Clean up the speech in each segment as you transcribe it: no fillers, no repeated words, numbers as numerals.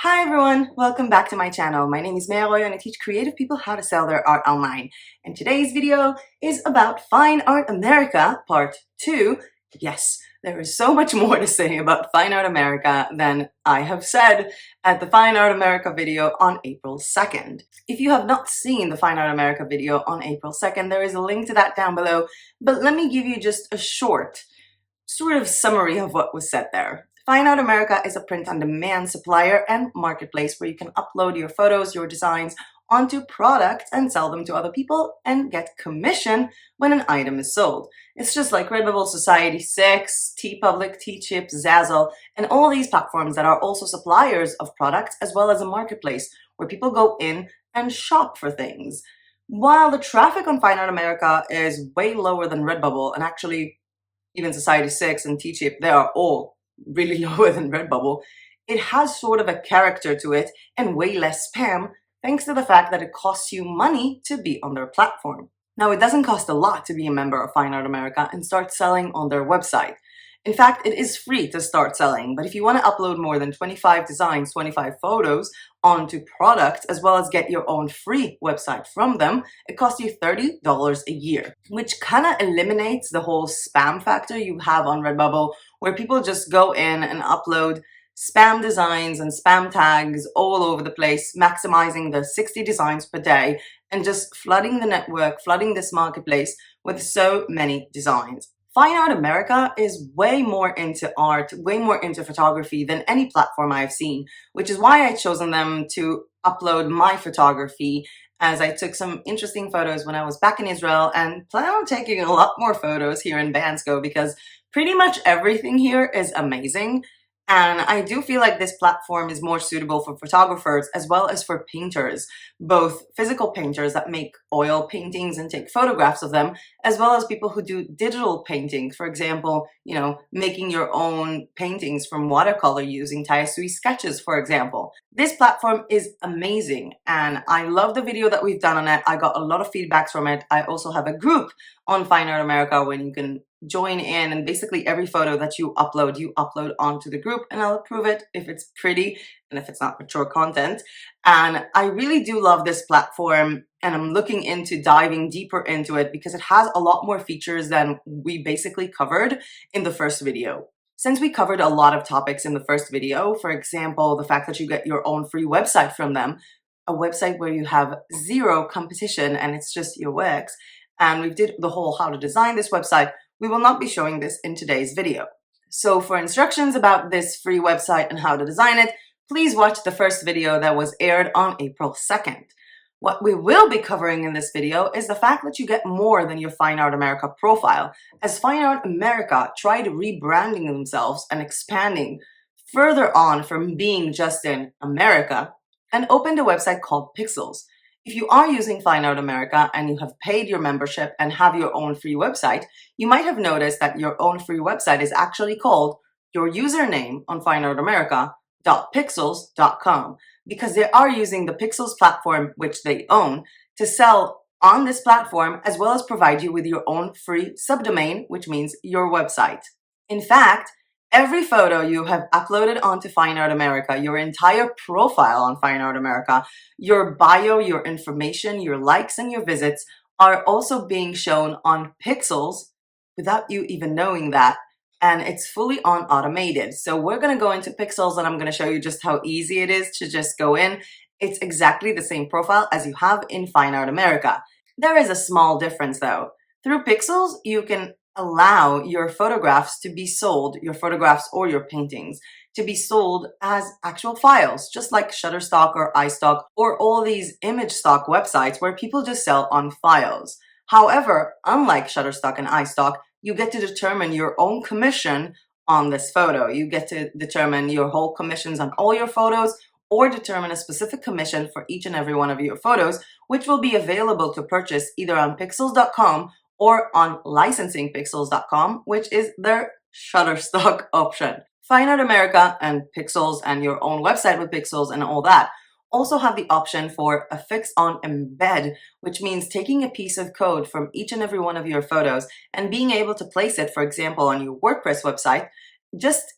Hi everyone, welcome back to my channel. My name is MeyAroyo and I teach creative people how to sell their art online. And today's video is about Fine Art America Part 2. Yes, there is so much more to say about Fine Art America than I have said at the Fine Art America video on April 2nd. If you have not seen the Fine Art America video on April 2nd, there is a link to that down below, but let me give you just a short sort of summary of what was said there. Fine Art America is a print-on-demand supplier and marketplace where you can upload your photos, your designs onto products and sell them to other people and get commission when an item is sold. It's just like Redbubble, Society6, TeePublic, Teechip, Zazzle, and all these platforms that are also suppliers of products as well as a marketplace where people go in and shop for things. While the traffic on Fine Art America is way lower than Redbubble, and actually even Society6 and Teechip, they are all really lower than Redbubble, it has sort of a character to it and way less spam thanks to the fact that it costs you money to be on their platform. Now, it doesn't cost a lot to be a member of Fine Art America and start selling on their website. In fact, it is free to start selling, but if you want to upload more than 25 designs, 25 photos onto products, as well as get your own free website from them, it costs you $30 a year, which kind of eliminates the whole spam factor you have on Redbubble, where people just go in and upload spam designs and spam tags all over the place, maximizing the 60 designs per day and just flooding the network, flooding this marketplace with so many designs. Fine Art America is way more into art, way more into photography than any platform I've seen, which is why I've chosen them to upload my photography, as I took some interesting photos when I was back in Israel and plan on taking a lot more photos here in Bansko because pretty much everything here is amazing. And I do feel like this platform is more suitable for photographers as well as for painters, both physical painters that make oil paintings and take photographs of them, as well as people who do digital painting. For example, making your own paintings from watercolor using Taisui sketches, for example. This platform is amazing and I love the video that we've done on it. I got a lot of feedbacks from it. I also have a group on Fine Art America when you can join in, and basically every photo that you upload onto the group and I'll approve it if it's pretty and if it's not mature content. And I really do love this platform and I'm looking into diving deeper into it because it has a lot more features than we basically covered in the first video. Since we covered a lot of topics in the first video, for example, the fact that you get your own free website from them, a website where you have zero competition and it's just your works, and we did the whole how to design this website, we will not be showing this in today's video. So for instructions about this free website and how to design it, please watch the first video that was aired on April 2nd. What we will be covering in this video is the fact that you get more than your Fine Art America profile, as Fine Art America tried rebranding themselves and expanding further on from being just in America and opened a website called Pixels. If you are using Fine Art America and you have paid your membership and have your own free website, you might have noticed that your own free website is actually called your username on Fine Art America.pixels.com, because they are using the Pixels platform, which they own, to sell on this platform as well as provide you with your own free subdomain, which means your website. In fact, every photo you have uploaded onto Fine Art America, your entire profile on Fine Art America, your bio, your information, your likes, and your visits are also being shown on Pixels without you even knowing that. And it's fully on automated. So we're going to go into Pixels and I'm going to show you just how easy it is to just go in. It's exactly the same profile as you have in Fine Art America. There is a small difference though. Through Pixels, you can allow your photographs to be sold, your photographs or your paintings, to be sold as actual files, just like Shutterstock or iStock or all these image stock websites where people just sell on files. However, unlike Shutterstock and iStock, you get to determine your own commission on this photo. You get to determine your whole commissions on all your photos or determine a specific commission for each and every one of your photos, which will be available to purchase either on Pixels.com or on licensingpixels.com, which is their Shutterstock option. Fine Art America and Pixels and your own website with Pixels and all that also have the option for a fix on embed, which means taking a piece of code from each and every one of your photos and being able to place it, for example, on your WordPress website, just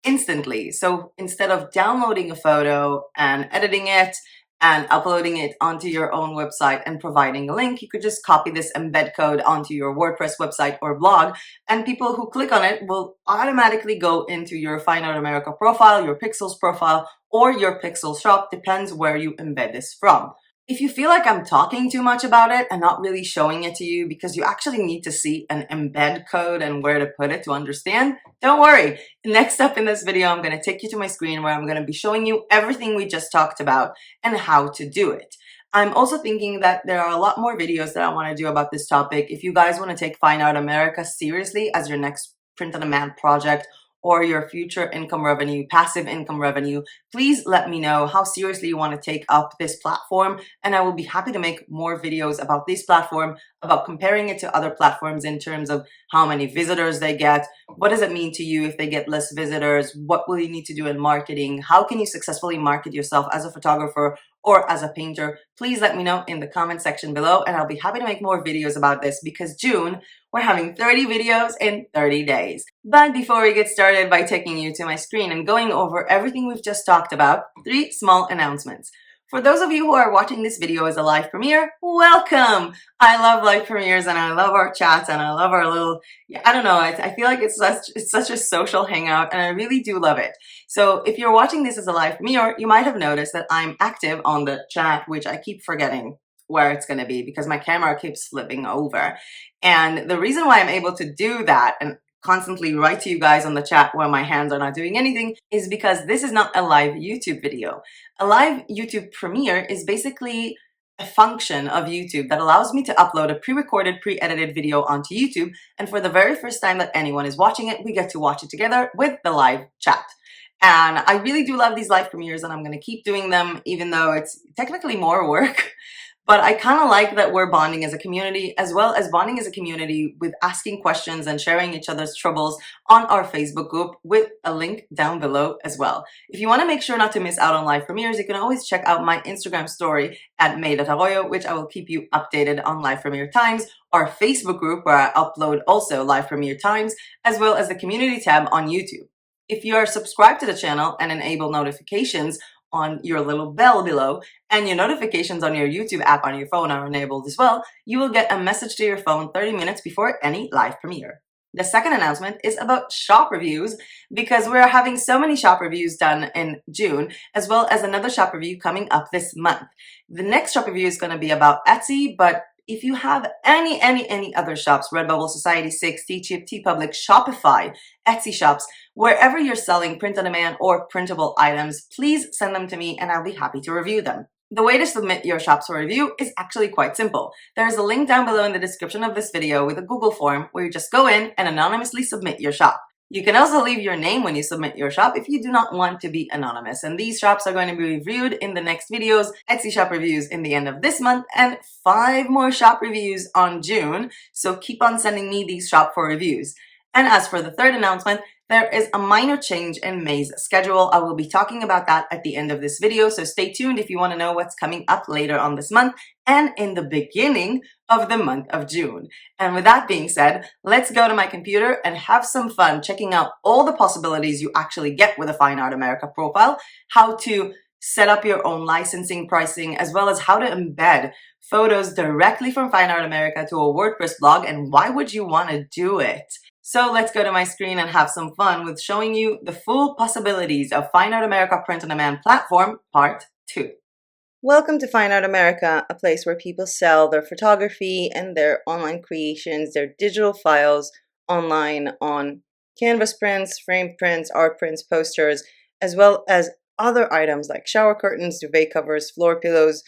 instantly. So instead of downloading a photo and editing it and uploading it onto your own website and providing a link, you could just copy this embed code onto your WordPress website or blog, and people who click on it will automatically go into your Fine Art America profile, your Pixels profile, or your Pixel shop, depends where you embed this from. If you feel like I'm talking too much about it and not really showing it to you because you actually need to see an embed code and where to put it to understand, don't worry. Next up in this video, I'm going to take you to my screen where I'm going to be showing you everything we just talked about and how to do it. I'm also thinking that there are a lot more videos that I want to do about this topic. If you guys want to take Fine Art America seriously as your next print-on-demand project or your future income revenue, passive income revenue, please let me know how seriously you want to take up this platform, and I will be happy to make more videos about this platform, about comparing it to other platforms in terms of how many visitors they get, what does it mean to you if they get less visitors, what will you need to do in marketing, how can you successfully market yourself as a photographer or as a painter. Please let me know in the comment section below, and I'll be happy to make more videos about this because June, we're having 30 videos in 30 days. But before we get started by taking you to my screen and going over everything we've just talked about, 3 small announcements. For those of you who are watching this video as a live premiere, welcome! I love live premieres and I love our chats and I love our little, I don't know, I feel like it's such a social hangout and I really do love it. So if you're watching this as a live premiere, you might have noticed that I'm active on the chat, which I keep forgetting where it's going to be because my camera keeps flipping over. And the reason why I'm able to do that and constantly write to you guys on the chat while my hands are not doing anything is because this is not a live YouTube video. A live YouTube premiere is basically a function of YouTube that allows me to upload a pre-recorded, pre-edited video onto YouTube, and for the very first time that anyone is watching it, we get to watch it together with the live chat. And I really do love these live premieres and I'm going to keep doing them even though it's technically more work. But I kind of like that we're bonding as a community, as well as bonding as a community with asking questions and sharing each other's troubles on our Facebook group with a link down below as well. If you want to make sure not to miss out on live premieres, you can always check out my Instagram story at MeyAroyo, which I will keep you updated on live premiere times, our Facebook group where I upload also live premiere times, as well as the community tab on YouTube. If you are subscribed to the channel and enable notifications on your little bell below, and your notifications on your YouTube app on your phone are enabled as well, you will get a message to your phone 30 minutes before any live premiere. The second announcement is about shop reviews because we're having so many shop reviews done in June, as well as another shop review coming up this month. The next shop review is going to be about Etsy, but if you have any other shops, Redbubble, Society6, Teechip, TeePublic, Shopify, Etsy shops, wherever you're selling print-on-demand or printable items, please send them to me and I'll be happy to review them. The way to submit your shops for review is actually quite simple. There is a link down below in the description of this video with a Google form where you just go in and anonymously submit your shop. You can also leave your name when you submit your shop if you do not want to be anonymous. And these shops are going to be reviewed in the next videos, Etsy shop reviews in the end of this month, and 5 more shop reviews on June. So keep on sending me these shop for reviews. And as for the third announcement, there is a minor change in May's schedule. I will be talking about that at the end of this video, so stay tuned if you want to know what's coming up later on this month and in the beginning of the month of June. And with that being said, let's go to my computer and have some fun checking out all the possibilities you actually get with a Fine Art America profile, how to set up your own licensing pricing, as well as how to embed photos directly from Fine Art America to a WordPress blog, and why would you want to do it? So let's go to my screen and have some fun with showing you the full possibilities of Fine Art America Print-on-Demand platform, part 2. Welcome to Fine Art America, a place where people sell their photography and their online creations, their digital files online on canvas prints, frame prints, art prints, posters, as well as other items like shower curtains, duvet covers, floor pillows,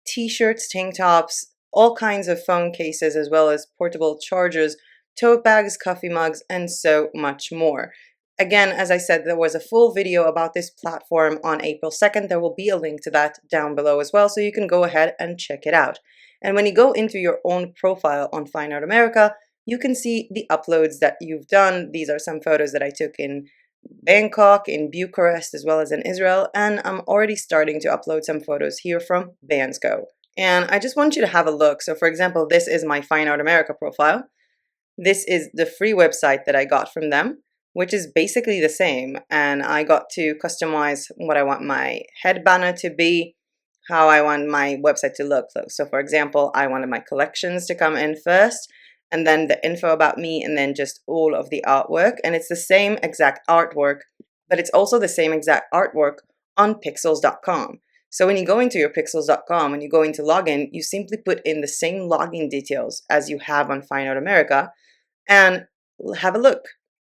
t-shirts, tank tops, all kinds of phone cases, as well as portable chargers, tote bags, coffee mugs, and so much more. Again, as I said, there was a full video about this platform on April 2nd. There will be a link to that down below as well, so you can go ahead and check it out. And when you go into your own profile on Fine Art America, you can see the uploads that you've done. These are some photos that I took in Bangkok, in Bucharest, as well as in Israel, and I'm already starting to upload some photos here from Bansko. And I just want you to have a look. So for example, this is my Fine Art America profile. This is the free website that I got from them. which is basically the same. And I got to customize what I want my head banner to be, how I want my website to look. So for example, I wanted my collections to come in first, and then the info about me, and then just all of the artwork. And it's the same exact artwork, but it's also the same exact artwork on pixels.com. So when you go into your pixels.com, when you go into login, you simply put in the same login details as you have on Fine Art America, and have a look.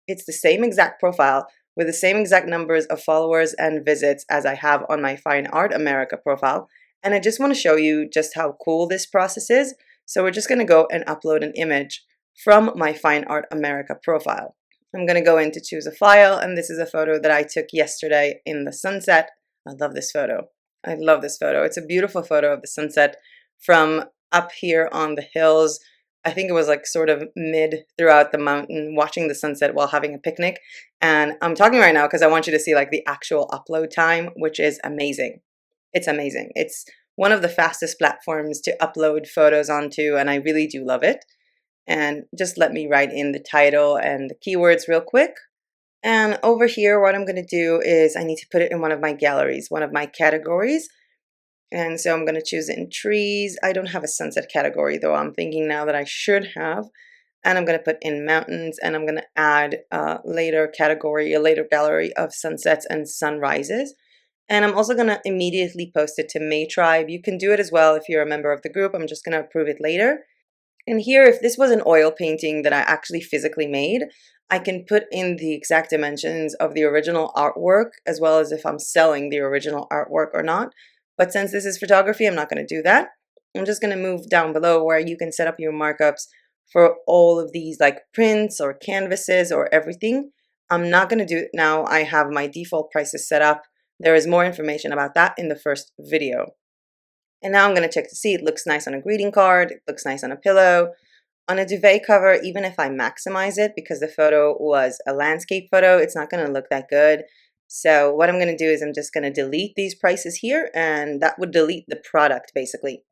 It's the same exact profile with the same exact numbers of followers and visits as I have on my Fine Art America profile. And I just want to show you just how cool this process is. So we're just going to go and upload an image from my Fine Art America profile. I'm going to go in to choose a file, and this is a photo that I took yesterday in the sunset. I love this photo. I love this photo. It's a beautiful photo of the sunset from up here on the hills. I think it was like sort of mid throughout the mountain, watching the sunset while having a picnic. And I'm talking right now because I want you to see like the actual upload time, which is amazing. It's amazing. It's one of the fastest platforms to upload photos onto, and I really do love it. And just let me write in the title and the keywords real quick. And over here, what I'm going to do is I need to put it in one of my galleries, one of my categories. And so I'm going to choose it in trees. I don't have a sunset category, though I'm thinking now that I should have. And I'm going to put in mountains, and I'm going to add a later category, a later gallery of sunsets and sunrises. And I'm also going to immediately post it to May Tribe. You can do it as well if you're a member of the group. I'm just going to approve it later. And here, if this was an oil painting that I actually physically made, I can put in the exact dimensions of the original artwork, as well as if I'm selling the original artwork or not. But since this is photography, I'm not going to do that. I'm just going to move down below where you can set up your markups for all of these like prints or canvases or everything. I'm not going to do it now. I have my default prices set up. There is more information about that in the first video. And now I'm going to check to see it looks nice on a greeting card. It looks nice on a pillow. On a duvet cover, even if I maximize it, because the photo was a landscape photo, it's not going to look that good. So what I'm going to do is I'm just going to delete these prices here, and that would delete the product basically.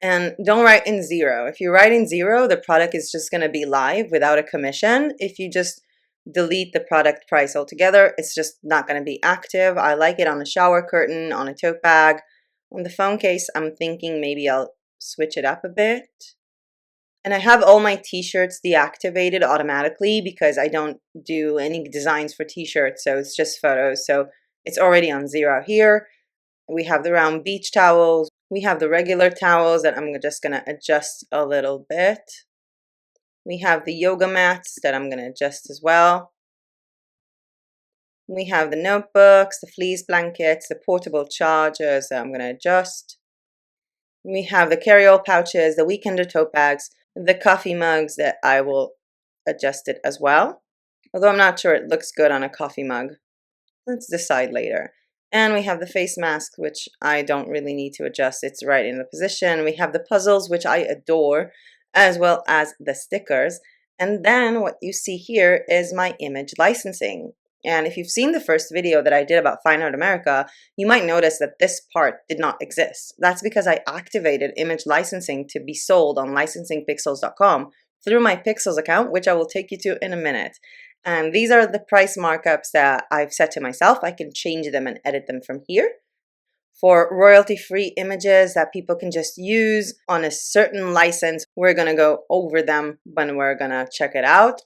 And don't write in 0. If you write in 0, the product is just going to be live without a commission. If you just delete the product price altogether, it's just not going to be active. I like it on a shower curtain, on a tote bag. On the phone case, I'm thinking maybe I'll switch it up a bit. And I have all my t-shirts deactivated automatically because I don't do any designs for t-shirts, so it's just photos. So it's already on 0 here. We have the round beach towels. We have the regular towels that I'm just going to adjust a little bit. We have the yoga mats that I'm going to adjust as well. We have the notebooks, the fleece blankets, the portable chargers that I'm going to adjust. We have the carry-all pouches, the weekender tote bags, the coffee mugs that I will adjust it as well. Although I'm not sure it looks good on a coffee mug. Let's decide later. And we have the face mask, which I don't really need to adjust. It's right in the position. We have the puzzles, which I adore, as well as the stickers. And then what you see here is my image licensing. And if you've seen the first video that I did about Fine Art America, you might notice that this part did not exist. That's because I activated image licensing to be sold on licensingpixels.com through my Pixels account, which I will take you to in a minute. And these are the price markups that I've set to myself. I can change them and edit them from here. For royalty-free images that people can just use on a certain license, we're going to go over them when we're going to check it out.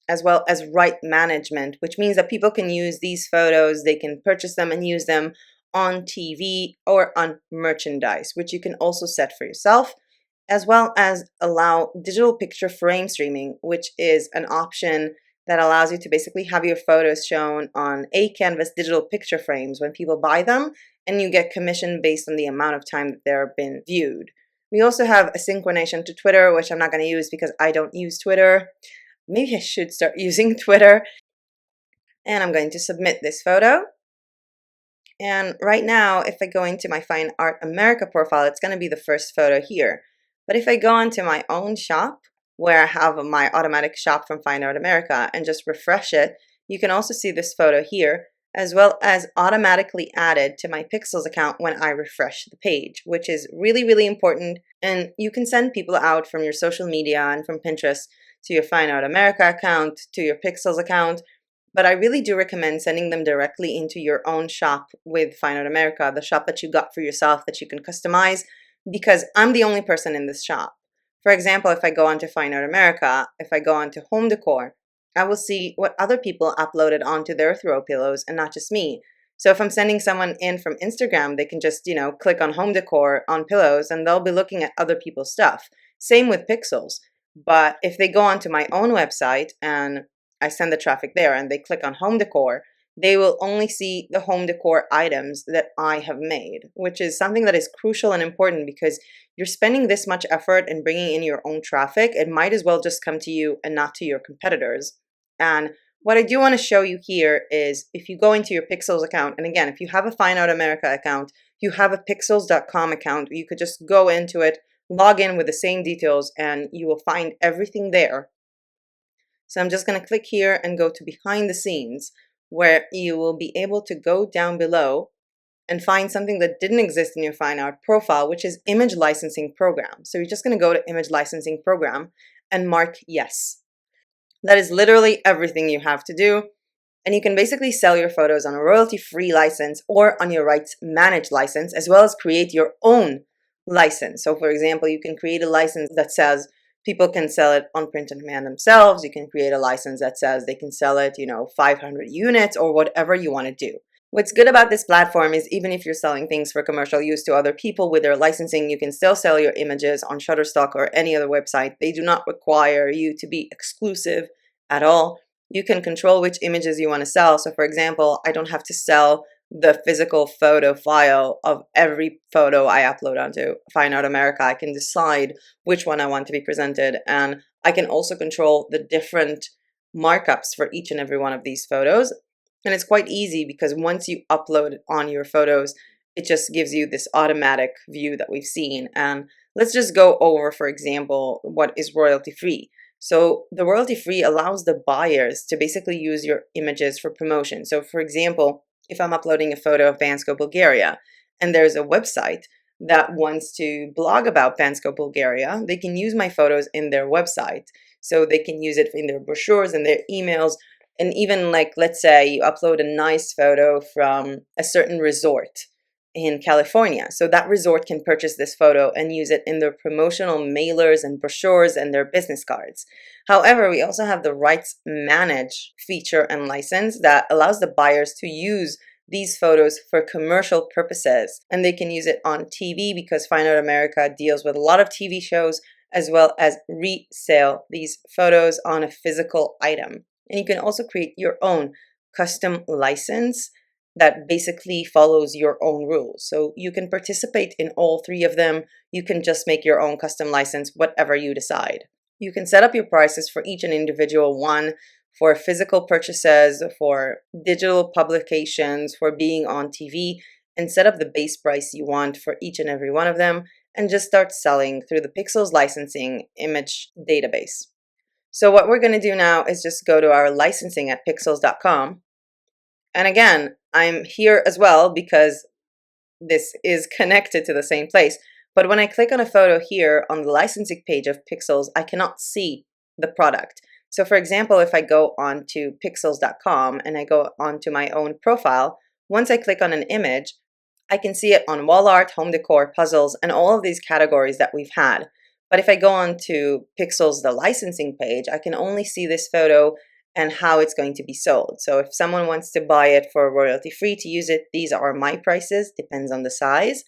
As well as right management, which means that people can use these photos, they can purchase them and use them on TV or on merchandise, which you can also set for yourself, as well as allow digital picture frame streaming, which is an option that allows you to basically have your photos shown on a canvas digital picture frames when people buy them, and you get commission based on the amount of time that they're been viewed. We also have a synchronization to Twitter, which I'm not going to use because I don't use Twitter. Maybe I should start using Twitter. And I'm going to submit this photo. And right now, if I go into my Fine Art America profile, it's going to be the first photo here. But if I go into my own shop, where I have my automatic shop from Fine Art America, and just refresh it, you can also see this photo here, as well as automatically added to my Pixels account when I refresh the page, which is really, really important. And you can send people out from your social media and from Pinterest to your Fine Art America account, to your Pixels account. But I really do recommend sending them directly into your own shop with Fine Art America, the shop that you got for yourself that you can customize, because I'm the only person in this shop. For example, if I go onto Fine Art America, if I go onto home decor, I will see what other people uploaded onto their throw pillows and not just me. So if I'm sending someone in from Instagram, they can just, click on home decor on pillows and they'll be looking at other people's stuff. Same with Pixels. But if they go onto my own website and I send the traffic there and they click on home decor, they will only see the home decor items that I have made, which is something that is crucial and important because you're spending this much effort in bringing in your own traffic. It might as well just come to you and not to your competitors. And what I do want to show you here is if you go into your Pixels account, and again, if you have a Fine Art America account, you have a pixels.com account, you could just go into it, log in with the same details, and you will find everything there. So I'm just going to click here and go to behind the scenes, where you will be able to go down below and find something that didn't exist in your fine art profile, which is image licensing program. So you're just going to go to image licensing program and mark yes. That is literally everything you have to do. And you can basically sell your photos on a royalty-free license or on your rights managed license, as well as create your own license. So for example, you can create a license that says people can sell it on print on demand themselves. You can create a license that says they can sell it, 500 units or whatever you want to do. What's good about this platform is even if you're selling things for commercial use to other people with their licensing, you can still sell your images on Shutterstock or any other website. They do not require you to be exclusive at all. You can control which images you want to sell. So for example, I don't have to sell the physical photo file of every photo I upload onto Fine Art America. I can decide which one I want to be presented, and I can also control the different markups for each and every one of these photos. And it's quite easy because once you upload on your photos, it just gives you this automatic view that we've seen. And let's just go over, for example, what is royalty free. So the royalty free allows the buyers to basically use your images for promotion. So for example, if I'm uploading a photo of Bansko, Bulgaria, and there's a website that wants to blog about Bansko, Bulgaria, they can use my photos in their website. So they can use it in their brochures and their emails. And even let's say you upload a nice photo from a certain resort in California. So that resort can purchase this photo and use it in their promotional mailers and brochures and their business cards. However, we also have the rights manage feature and license that allows the buyers to use these photos for commercial purposes. And they can use it on TV because Fine Art America deals with a lot of TV shows, as well as resell these photos on a physical item. And you can also create your own custom license that basically follows your own rules. So you can participate in all three of them. You can just make your own custom license, whatever you decide. You can set up your prices for each and individual one, for physical purchases, for digital publications, for being on TV, and set up the base price you want for each and every one of them, and just start selling through the Pixels licensing image database. So what we're going to do now is just go to our licensing at pixels.com. And again, I'm here as well because this is connected to the same place. But when I click on a photo here on the licensing page of Pixels, I cannot see the product. So for example, if I go on to pixels.com and I go onto my own profile, once I click on an image, I can see it on wall art, home decor, puzzles, and all of these categories that we've had. But if I go on to Pixels, the licensing page, I can only see this photo and how it's going to be sold. So if someone wants to buy it for royalty free to use it, these are my prices, depends on the size.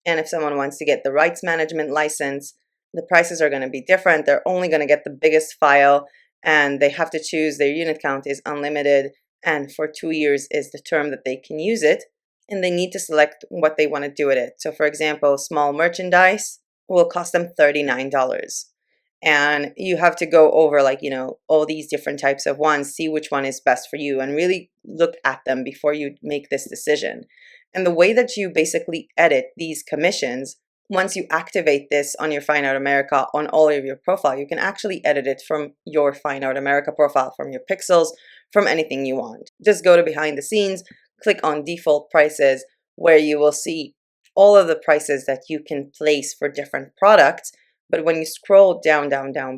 And if someone wants to get the rights management license, the prices are going to be different. They're only going to get the biggest file, and they have to choose their unit count is unlimited, and for 2 years is the term that they can use it, and they need to select what they want to do with it. So for example, small merchandise will cost them $39. And you have to go over all these different types of ones, see which one is best for you, and really look at them before you make this decision. And the way that you basically edit these commissions, once you activate this on your Fine Art America on all of your profile, you can actually edit it from your Fine Art America profile, from your Pixels, from anything you want. Just go to behind the scenes, click on default prices, where you will see all of the prices that you can place for different products. But when you scroll down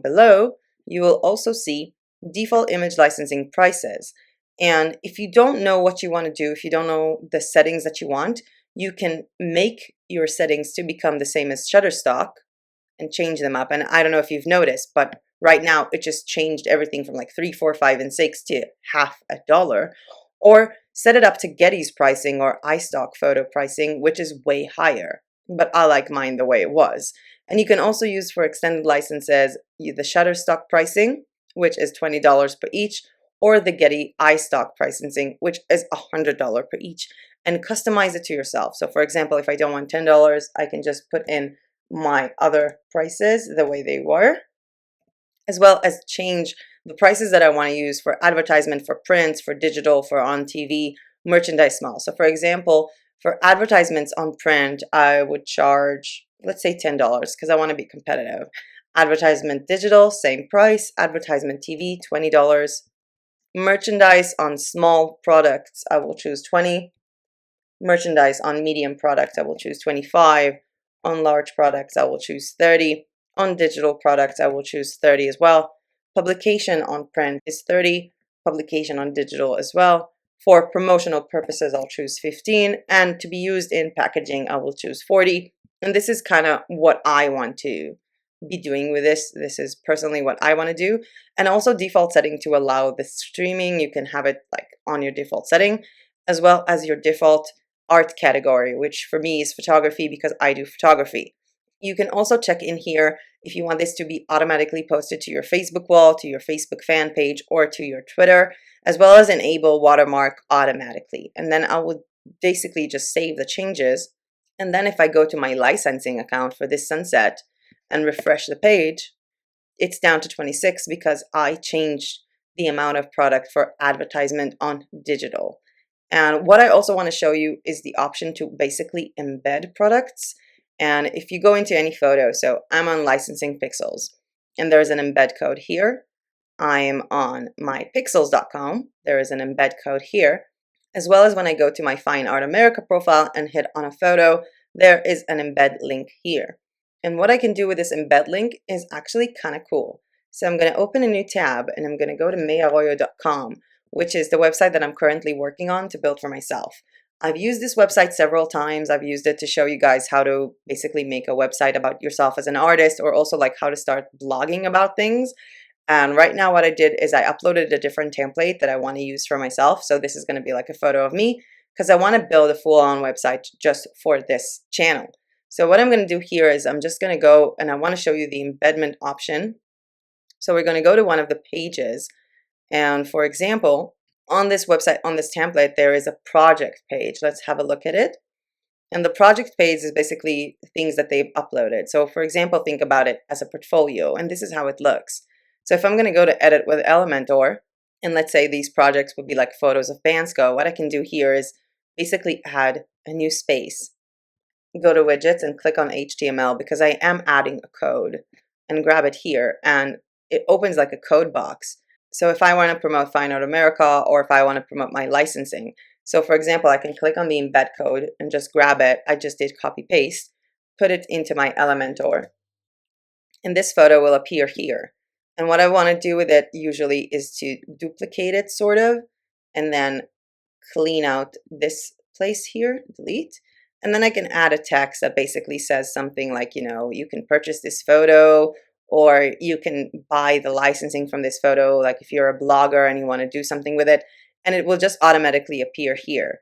below, you will also see default image licensing prices. And if you don't know what you want to do, if you don't know the settings that you want, you can make your settings to become the same as Shutterstock and change them up. And I don't know if you've noticed, but right now it just changed everything from like 3, 4, 5, and 6 to half a dollar. Or set it up to Getty's pricing or iStock photo pricing, which is way higher. But I like mine the way it was. And you can also use for extended licenses the Shutterstock pricing, which is $20 per each, or the Getty iStock pricing, which is $100 per each, and customize it to yourself. So for example, if I don't want $10, I can just put in my other prices the way they were, as well as change the prices that I want to use for advertisement, for print, for digital, for on TV, merchandise small. So for example, for advertisements on print, I would charge, let's say $10 because I want to be competitive. Advertisement digital, same price. Advertisement TV, $20. Merchandise on small products, I will choose 20. Merchandise on medium products, I will choose 25. On large products, I will choose 30. On digital products, I will choose 30 as well. Publication on print is 30. Publication on digital as well. For promotional purposes, I'll choose 15. And to be used in packaging, I will choose 40. And this is kind of what I want to be doing with this. This is personally what I want to do. And also default setting to allow the streaming. You can have it like on your default setting, as well as your default art category, which for me is photography because I do photography. You can also check in here if you want this to be automatically posted to your Facebook wall, to your Facebook fan page, or to your Twitter, as well as enable watermark automatically. And then I would basically just save the changes. And then if I go to my licensing account for this sunset and refresh the page, it's down to 26 because I changed the amount of product for advertisement on digital. And what I also want to show you is the option to basically embed products. And if you go into any photo, so I'm on licensing pixels and there's an embed code here. I'm on mypixels.com. There is an embed code here, as well as when I go to my Fine Art America profile and hit on a photo, there is an embed link here. And what I can do with this embed link is actually kind of cool. So I'm going to open a new tab and I'm going to go to MeyAroyo.com, which is the website that I'm currently working on to build for myself. I've used this website several times. I've used it to show you guys how to basically make a website about yourself as an artist, or also like how to start blogging about things. And right now what I did is I uploaded a different template that I want to use for myself. So this is going to be like a photo of me because I want to build a full-on website just for this channel. So what I'm going to do here is I'm just going to go and I want to show you the embedment option. So we're going to go to one of the pages. And for example, on this website, on this template, there is a project page. Let's have a look at it. And the project page is basically things that they've uploaded. So for example, think about it as a portfolio, and this is how it looks. So if I'm going to go to edit with Elementor, and let's say these projects would be like photos of Bansko, what I can do here is basically add a new space. Go to widgets and click on HTML because I am adding a code, and grab it here and it opens like a code box. So if I want to promote Fine Art America, or if I want to promote my licensing. So for example, I can click on the embed code and just grab it. I just did copy paste, put it into my Elementor. And this photo will appear here. And what I want to do with it usually is to duplicate it sort of, and then clean out this place here, delete. And then I can add a text that basically says something like, you know, you can purchase this photo, or you can buy the licensing from this photo, like if you're a blogger and you want to do something with it, and it will just automatically appear here.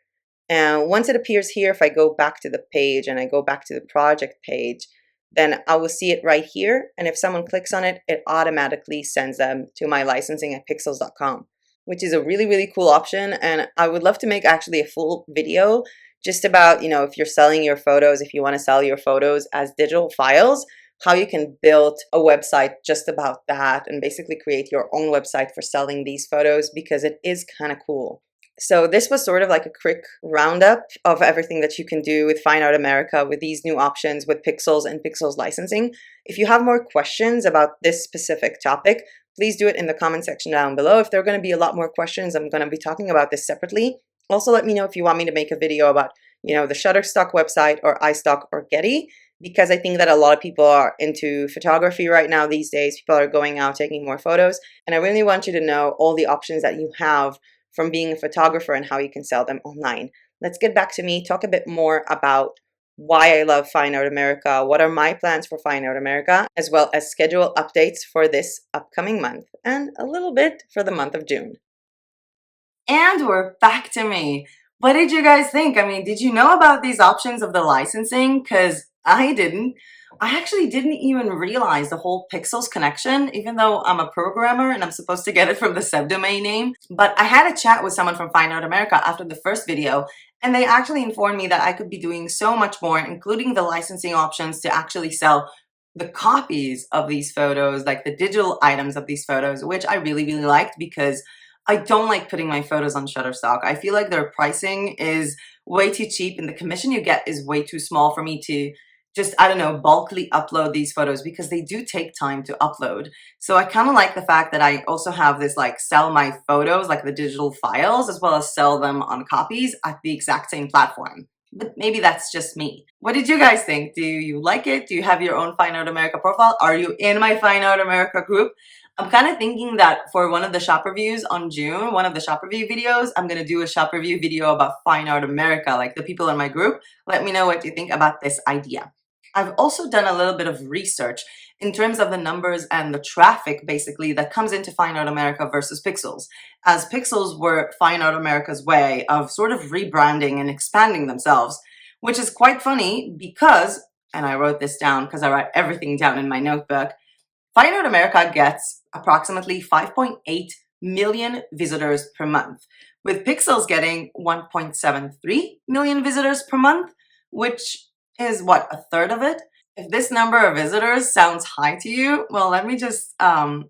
And once it appears here, if I go back to the page and I go back to the project page, then I will see it right here. And if someone clicks on it, it automatically sends them to my licensing at pixels.com, which is a really, really cool option. And I would love to make actually a full video just about, you know, if you're selling your photos, if you want to sell your photos as digital files, how you can build a website just about that and basically create your own website for selling these photos, because it is kind of cool. So this was sort of like a quick roundup of everything that you can do with Fine Art America with these new options with Pixels and Pixels licensing. If you have more questions about this specific topic, please do it in the comment section down below. If there are going to be a lot more questions, I'm going to be talking about this separately. Also, let me know if you want me to make a video about, you know, the Shutterstock website or iStock or Getty. because I think that a lot of people are into photography right now these days. People are going out taking more photos, and I really want you to know all the options that you have from being a photographer and how you can sell them online. Let's get back to me, talk a bit more about why I love Fine Art America, what are my plans for Fine Art America, as well as schedule updates for this upcoming month and a little bit for the month of June. And we're back to me. What did you guys think? I mean, did you know about these options of the licensing? Because I didn't. I actually didn't even realize the whole pixels connection, even though I'm a programmer and I'm supposed to get it from the subdomain name. But I had a chat with someone from Fine Art America after the first video, and they actually informed me that I could be doing so much more, including the licensing options to actually sell the copies of these photos, like the digital items of these photos, which I really, really liked because I don't like putting my photos on Shutterstock. I feel like their pricing is way too cheap and the commission you get is way too small for me to just, I don't know, bulkily upload these photos because they do take time to upload. So I kind of like the fact that I also have this like sell my photos, like the digital files, as well as sell them on copies at the exact same platform. But maybe that's just me. What did you guys think? Do you like it? Do you have your own Fine Art America profile? Are you in my Fine Art America group? I'm kind of thinking that for one of the shop reviews on June, one of the shop review videos, I'm going to do a shop review video about Fine Art America, like the people in my group. Let me know what you think about this idea. I've also done a little bit of research in terms of the numbers and the traffic basically that comes into Fine Art America versus Pixels, as Pixels were Fine Art America's way of sort of rebranding and expanding themselves, which is quite funny because, and I wrote this down because I write everything down in my notebook, Fine Art America gets approximately 5.8 million visitors per month, with Pixels getting 1.73 million visitors per month, which is what, a third of it? If this number of visitors sounds high to you, well, let me just go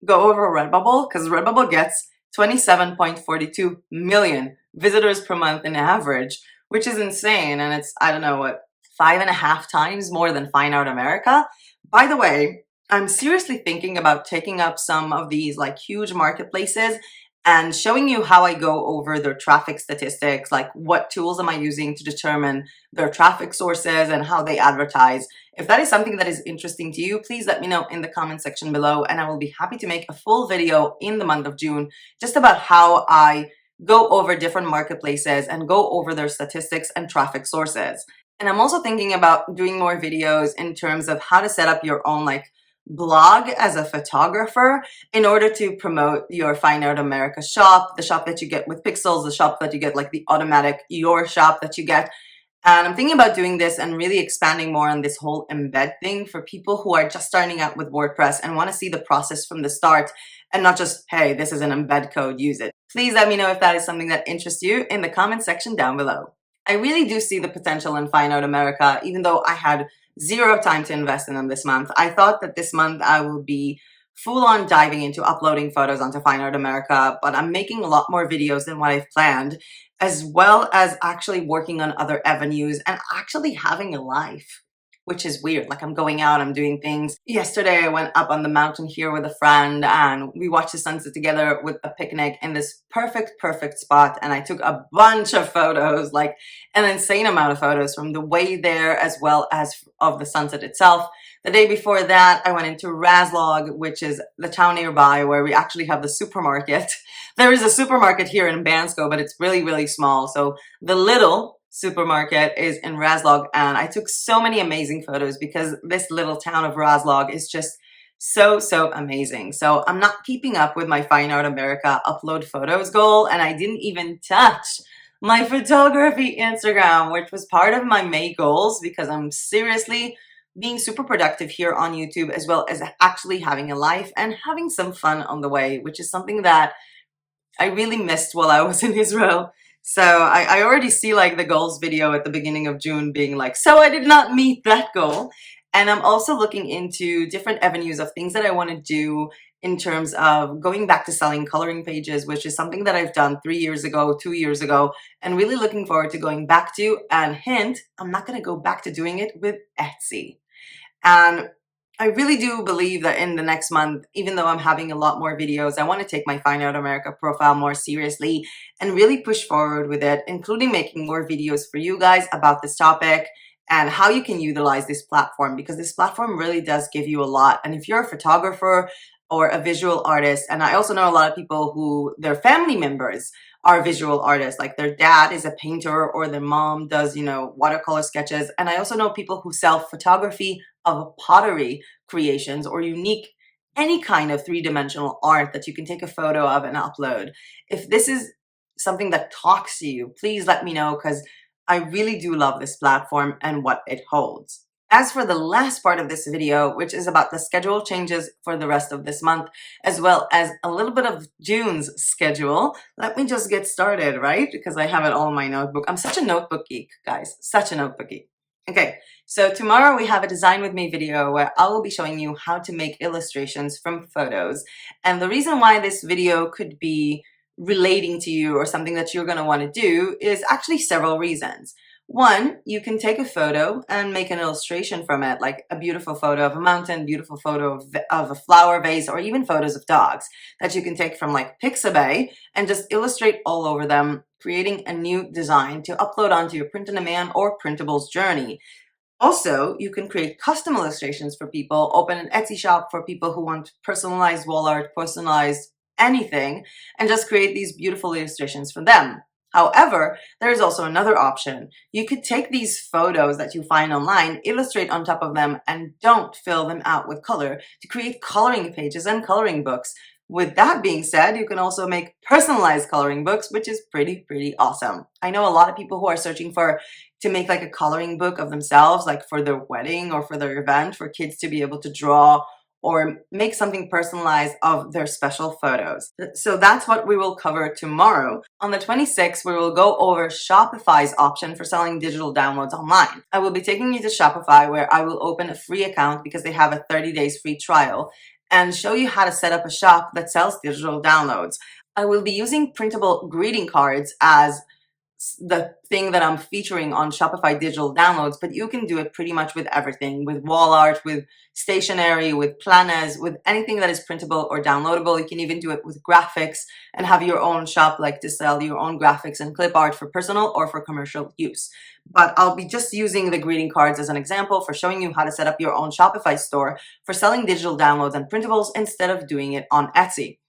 over Redbubble, because Redbubble gets 27.42 million visitors per month in average, which is insane. And it's, I don't know what, 5.5 times more than Fine Art America. By the way, I'm seriously thinking about taking up some of these like huge marketplaces and showing you how I go over their traffic statistics, like what tools am I using to determine their traffic sources and how they advertise. If that is something that is interesting to you, please let me know in the comment section below and I will be happy to make a full video in the month of June just about how I go over different marketplaces and go over their statistics and traffic sources. And I'm also thinking about doing more videos in terms of how to set up your own like blog as a photographer in order to promote your Fine Art America shop, the shop that you get with Pixels, the shop that you get like the automatic your shop that you get. And I'm thinking about doing this and really expanding more on this whole embed thing for people who are just starting out with WordPress and want to see the process from the start and not just, hey, this is an embed code, use it. Please let me know if that is something that interests you in the comment section down below. I really do see the potential in Fine Art America, even though I had zero time to invest in them this month. I thought that this month I will be full on diving into uploading photos onto Fine Art America, but I'm making a lot more videos than what I've planned, as well as actually working on other avenues and actually having a life, which is weird. Like I'm going out, I'm doing things. Yesterday I went up on the mountain here with a friend and we watched the sunset together with a picnic in this perfect spot, and I took a bunch of photos, like an insane amount of photos from the way there as well as of the sunset itself. The day before that, I went into Razlog, which is the town nearby where we actually have the supermarket. There is a supermarket here in Bansko, but it's really small. So the little supermarket is in Razlog, and I took so many amazing photos because this little town of Razlog is just so amazing. So I'm not keeping up with my Fine Art America upload photos goal, and I didn't even touch my photography Instagram, which was part of my May goals because I'm seriously being super productive here on YouTube, as well as actually having a life and having some fun on the way, which is something that I really missed while I was in Israel. So I already see like the goals video at the beginning of June being like, so I did not meet that goal. And I'm also looking into different avenues of things that I want to do in terms of going back to selling coloring pages, which is something that I've done 3 years ago, 2 years ago, and really looking forward to going back to. And hint, I'm not going to go back to doing it with Etsy. And I really do believe that in the next month, even though I'm having a lot more videos, I want to take my Fine Art America profile more seriously and really push forward with it, including making more videos for you guys about this topic and how you can utilize this platform, because this platform really does give you a lot. And if you're a photographer or a visual artist, and I also know a lot of people who their family members are visual artists, like their dad is a painter or their mom does, watercolor sketches. And I also know people who sell photography of pottery creations or unique, any kind of three-dimensional art that you can take a photo of and upload. If this is something that talks to you, please let me know, because I really do love this platform and what it holds. As for the last part of this video, which is about the schedule changes for the rest of this month, as well as a little bit of June's schedule, let me just get started, right? Because I have it all in my notebook. I'm such a notebook geek, guys, such a notebook geek. Okay, so tomorrow we have a Design With Me video where I will be showing you how to make illustrations from photos. And the reason why this video could be relating to you or something that you're going to want to do is actually several reasons. One, you can take a photo and make an illustration from it, like a beautiful photo of a mountain, beautiful photo of a flower vase, or even photos of dogs that you can take from like Pixabay and just illustrate all over them, creating a new design to upload onto your print-on-demand or printables journey. Also, you can create custom illustrations for people, open an Etsy shop for people who want personalized wall art, personalized anything, and just create these beautiful illustrations for them. However, there is also another option. You could take these photos that you find online, illustrate on top of them, and don't fill them out with color to create coloring pages and coloring books. With that being said, you can also make personalized coloring books, which is pretty awesome. I know a lot of people who are searching to make like a coloring book of themselves, like for their wedding or for their event, for kids to be able to draw or make something personalized of their special photos. So that's what we will cover tomorrow. On the 26th, we will go over Shopify's option for selling digital downloads online. I will be taking you to Shopify, where I will open a free account because they have a 30 days free trial, and show you how to set up a shop that sells digital downloads. I will be using printable greeting cards as the thing that I'm featuring on Shopify digital downloads, but you can do it pretty much with everything, with wall art, with stationery, with planners, with anything that is printable or downloadable. You can even do it with graphics and have your own shop, like to sell your own graphics and clip art for personal or for commercial use. But I'll be just using the greeting cards as an example for showing you how to set up your own Shopify store for selling digital downloads and printables instead of doing it on Etsy.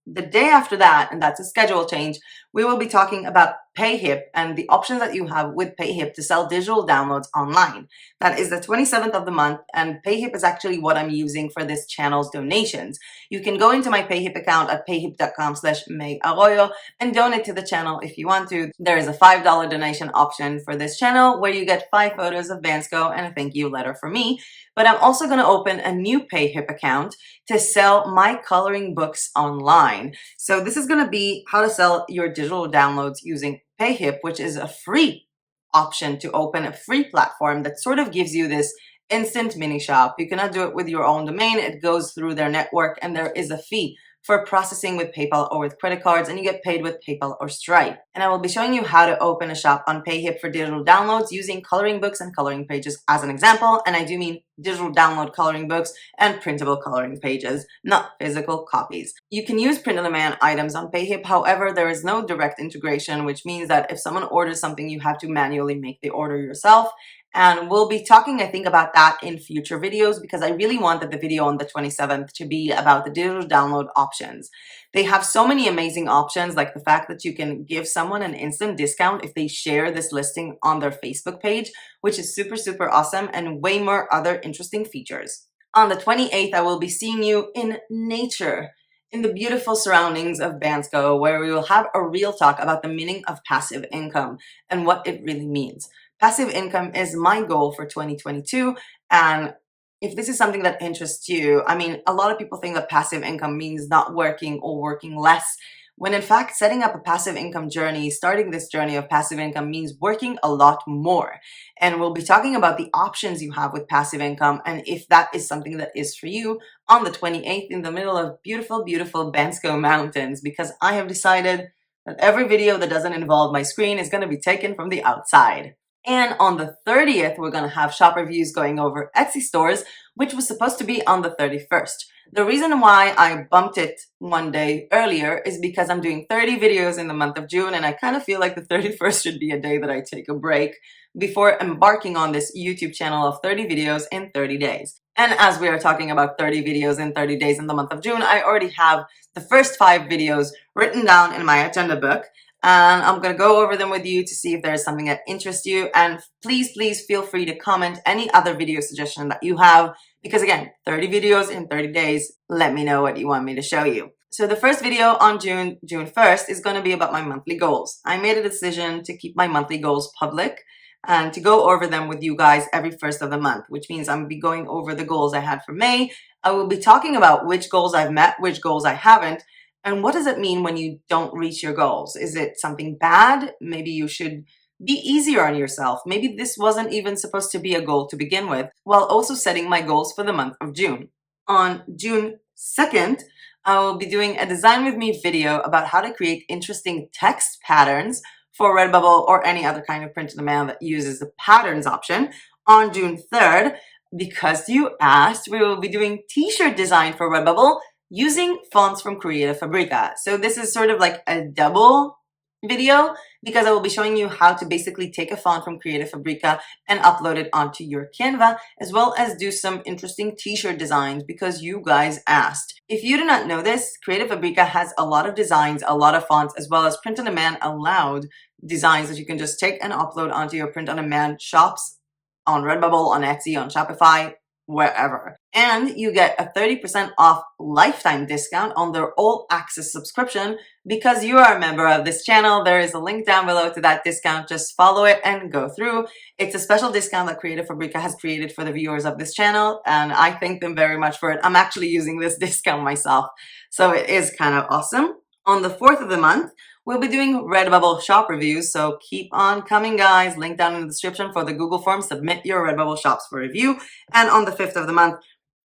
The day after that, and that's a schedule change, we will be talking about PayHip and the options that you have with PayHip to sell digital downloads online. That is the 27th of the month, and PayHip is actually what I'm using for this channel's donations. You can go into my PayHip account at payhip.com/MeyAroyo and donate to the channel if you want to. There is a $5 donation option for this channel where you get 5 photos of Bansko and a thank you letter from me. But I'm also going to open a new PayHip account to sell my coloring books online. So this is going to be how to sell your digital downloads using PayHip, which is a free option to open, a free platform that sort of gives you this instant mini shop. You cannot do it with your own domain. It goes through their network, and there is a fee for processing with PayPal or with credit cards, and you get paid with PayPal or Stripe. And I will be showing you how to open a shop on PayHip for digital downloads using coloring books and coloring pages as an example. And I do mean digital download coloring books and printable coloring pages, not physical copies. You can use print-on-demand items on PayHip. However, there is no direct integration, which means that if someone orders something, you have to manually make the order yourself. And we'll be talking, I think, about that in future videos, because I really wanted the video on the 27th to be about the digital download options. They have so many amazing options, like the fact that you can give someone an instant discount if they share this listing on their Facebook page, which is super awesome, and way more other interesting features. On the 28th, I will be seeing you in nature, in the beautiful surroundings of Bansko, where we will have a real talk about the meaning of passive income and what it really means. Passive income is my goal for 2022, and if this is something that interests you, I mean, a lot of people think that passive income means not working or working less, when in fact setting up a passive income journey, starting this journey of passive income, means working a lot more. And we'll be talking about the options you have with passive income, and if that is something that is for you, on the 28th in the middle of beautiful Bansko Mountains, because I have decided that every video that doesn't involve my screen is going to be taken from the outside. And on the 30th, we're going to have shop reviews going over Etsy stores, which was supposed to be on the 31st. The reason why I bumped it one day earlier is because I'm doing 30 videos in the month of June, and I kind of feel like the 31st should be a day that I take a break before embarking on this YouTube channel of 30 videos in 30 days. And as we are talking about 30 videos in 30 days in the month of June, I already have the first 5 videos written down in my agenda book. And I'm going to go over them with you to see if there's something that interests you. And please feel free to comment any other video suggestion that you have, because again, 30 videos in 30 days, let me know what you want me to show you. So the first video on June 1st is going to be about my monthly goals. I made a decision to keep my monthly goals public and to go over them with you guys every first of the month, which means I'm going to be going over the goals I had for May. I will be talking about which goals I've met, which goals I haven't, and what does it mean when you don't reach your goals? Is it something bad? Maybe you should be easier on yourself. Maybe this wasn't even supposed to be a goal to begin with, while also setting my goals for the month of June. On June 2nd, I will be doing a Design With Me video about how to create interesting text patterns for Redbubble or any other kind of print-on-demand that uses the patterns option. On June 3rd, because you asked, we will be doing t-shirt design for Redbubble using fonts from Creative Fabrica. So this is sort of like a double video because I will be showing you how to basically take a font from Creative Fabrica and upload it onto your Canva, as well as do some interesting t-shirt designs because you guys asked. If you do not know this, Creative Fabrica has a lot of designs, a lot of fonts, as well as print-on-demand allowed designs that you can just take and upload onto your print-on-demand shops on Redbubble, on Etsy, on Shopify, wherever. And you get a 30% off lifetime discount on their all access subscription because you are a member of this channel. There is a link down below to that discount. Just follow it and go through. It's a special discount that Creative Fabrica has created for the viewers of this channel, and I thank them very much for it. I'm actually using this discount myself, so it is kind of awesome. On the 4th of the month, we'll be doing Redbubble shop reviews, so keep on coming, guys. Link down in the description for the Google form. Submit your Redbubble shops for review. And on the 5th of the month,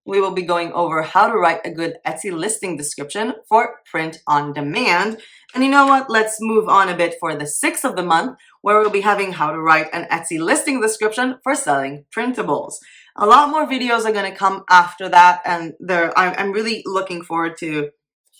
we will be going over how to write a good Etsy listing description for print on demand. And you know what? Let's move on a bit for the 6th of the month, where we'll be having how to write an Etsy listing description for selling printables. A lot more videos are going to come after that, and I'm really looking forward to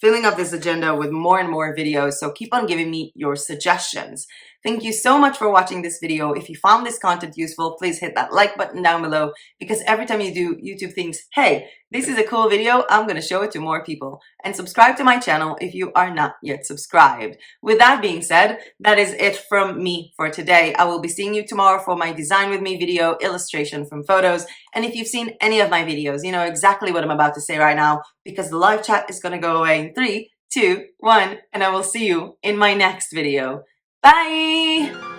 filling up this agenda with more and more videos, so keep on giving me your suggestions. Thank you so much for watching this video. If you found this content useful, please hit that like button down below, because every time you do, YouTube thinks, hey, this is a cool video, I'm going to show it to more people. And subscribe to my channel if you are not yet subscribed. With that being said, that is it from me for today. I will be seeing you tomorrow for my Design With Me video, illustration from photos. And if you've seen any of my videos, you know exactly what I'm about to say right now, because the live chat is going to go away in 3, 2, 1, and I will see you in my next video. Bye!